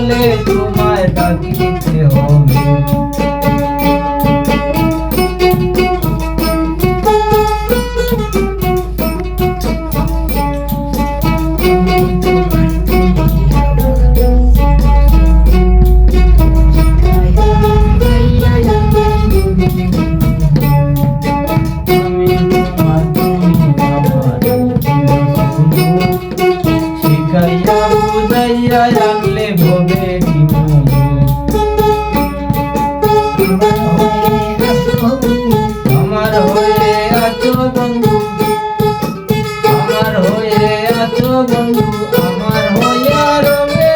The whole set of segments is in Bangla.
তোলে তোমায় ডাকিতে হবে। আনলে ভবে আমার হয়ে আছো বন্ধু, আমার হয়ে আছো বন্ধু, আমার হইয়া রবে।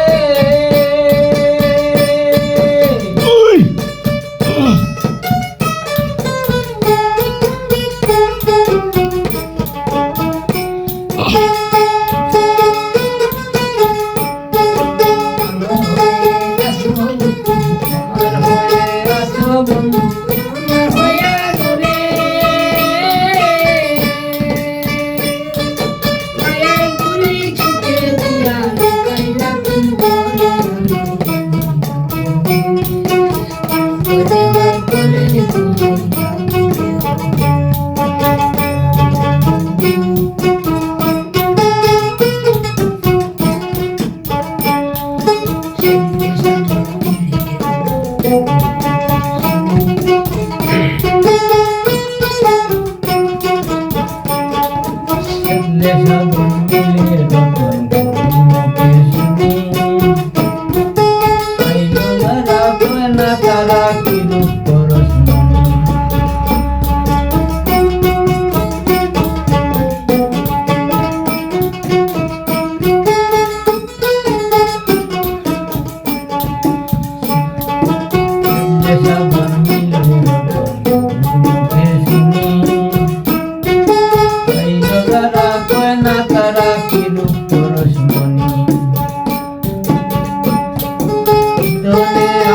তারা কি রূপ পরশমণি, তারা কি রূপ পরশমণি।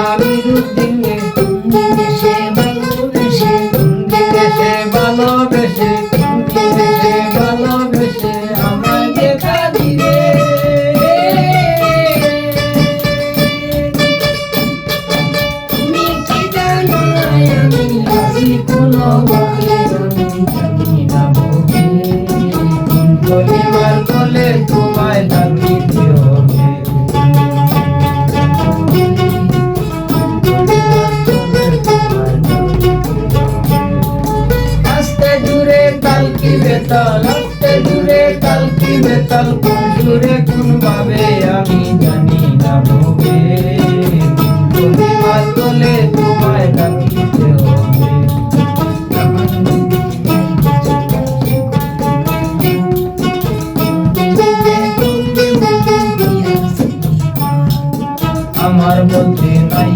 আমি রূপ দিনে দেশে ভালোবেসে, দেশে ভালোবেসে, দেশে ভালোবেসে আমায় দেখা দিবে। তুমি কি জানো আমি আছি কোনো ভাবে, আমি জানি না ভোগে পরিবার বলে তোমায় ডাকিতে হবে। বেতাল আস্তে দূরে কালকি বেতাল, কোন সুরে কোন ভাবে আমি জানি না ভোগে পরিবার তোলে তোমায় ডাকিতে হবে। আমার মধ্যে নাই